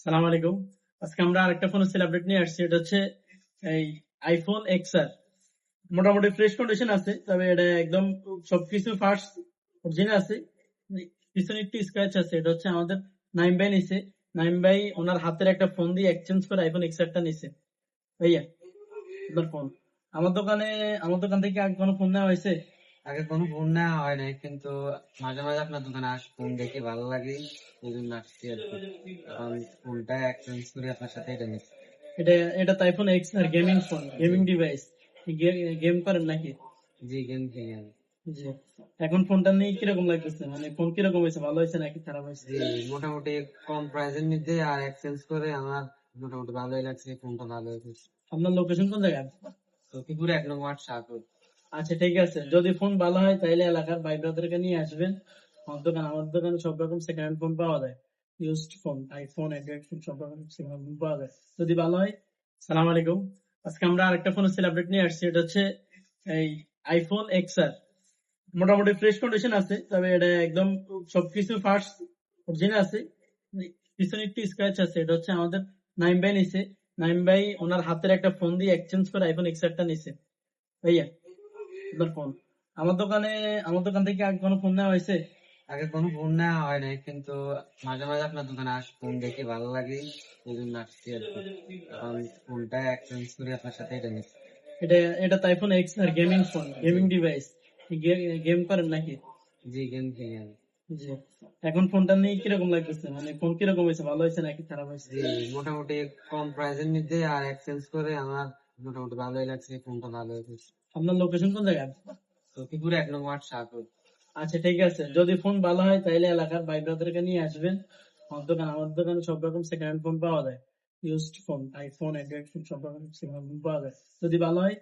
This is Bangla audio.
সালাম আলাইকুম। আজকে আমরা আরেকটা ফোনের সেল আপডেট নিয়ে আসছি। এটা হচ্ছে এই আইফোন এক্সআর। মোটামুটি ফ্রেশ কন্ডিশন আছে, তবে এটা একদম সবকিছু ফার্স্ট অরিজিনাল আছে। পিছনে একটু স্ক্র্যাচ আছে। এটা হচ্ছে আমাদের নাইম ভাই নিছে। নাইম ভাই ওনার হাতের একটা ফোন দিয়ে এক্সচেঞ্জ করে আইফোন এক্সআরটা নিছে। ভাইয়া, আপনার ফোন আমার দোকান থেকে আগে কোনো ফোন নেওয়া হয়েছে? আগে কোনো ফোন নেওয়া হয় নাই, কিন্তু মাঝে মাঝে আপনার দোকানে ফোন দেখে ভালো লাগে, এই জন্য আসছি আর কি। এখন ফোনটা এক্সচেঞ্জ করে আপনার সাথে এটা নিচ্ছি। এটা এটা তো আইফোন এক্সআর গেমিং ফোন, জি গেমিং ডিভাইস। গেম করেন নাকি? জি, গেম খেলি আমি। জি। এখন ফোনটা নিয়ে কিরকম লাগতেছে? মানে ফোন কিরকম হয়েছে, ভালো হয়েছে নাকি খারাপ হয়েছে? জি, মোটামুটি কম প্রাইসের মধ্যে আর এক্সচেঞ্জ করে আমার মোটামুটি ভালোই লাগছে, ফোনটা ভালো হয়েছে। আপনার লোকেশন কোন জায়গায়? সখীপুর 1 নম্বর শাহপুর। আচ্ছা, ঠিক আছে। যদি ফোন ভালো হয় তাহলে এলাকার ভাই ব্রাদারকে নিয়ে আসবেন আমার দোকানে সব রকম সেকেন্ড হ্যান্ড ফোন পাওয়া যায়। Used phone, iPhone, Android phone, সব রকম সেকেন্ড হ্যান্ড ফোন পাওয়া যায় যদি ভালো হয়। সালাম আলাইকুম। আজকে আমরা আরেকটা ফোনের সেল আপডেট নিয়ে আসছি। এটা হচ্ছে এই আইফোন এক্সআর। মোটামুটি ফ্রেশ কন্ডিশন আছে, তবে এটা একদম সবকিছু ফার্স্ট অরিজিনাল আছে। পিছনে একটু স্ক্র্যাচ আছে। এটা হচ্ছে আমাদের নাইম ভাই নিছে। নাইম ভাই ওনার হাতের একটা ফোন দিয়ে এক্সচেঞ্জ করে আইফোন এক্সআরটা নিছে। ভাইয়া, আপনার ফোন আমার দোকান থেকে আগে কোনো ফোন নেওয়া হয়েছে? আগে কোনো ফোন নেওয়া হয় নাই, কিন্তু মাঝে মাঝে আপনার দোকানে ফোন দেখে ভালো লাগে, এই জন্য আসছি আর কি। এখন ফোনটা এক্সচেঞ্জ করে আপনার সাথে এটা নিচ্ছি। এটা এটা তো আইফোন এক্সআর গেমিং ফোন, জি গেমিং ডিভাইস। গেম করেন নাকি? জি, গেম খেলি আমি। জি। এখন ফোনটা নিয়ে কিরকম লাগতেছে? মানে ফোন কিরকম হয়েছে, ভালো হয়েছে নাকি খারাপ হয়েছে? জি, মোটামুটি কম প্রাইসের মধ্যে আর এক্সচেঞ্জ করে আমার মোটামুটি ভালোই লাগছে, ফোনটা ভালো হয়েছে। আপনার লোকেশন কোন জায়গায়? সখীপুর 1 নম্বর শাহপুর। আচ্ছা, ঠিক আছে। যদি ফোন ভালো হয় তাহলে এলাকার ভাই ব্রাদারকে নিয়ে আসবেন আমার দোকানে সব রকম সেকেন্ড হ্যান্ড ফোন পাওয়া যায়। Used phone, iPhone, Android phone, সব রকম সেকেন্ড হ্যান্ড ফোন পাওয়া যায় যদি ভালো হয়।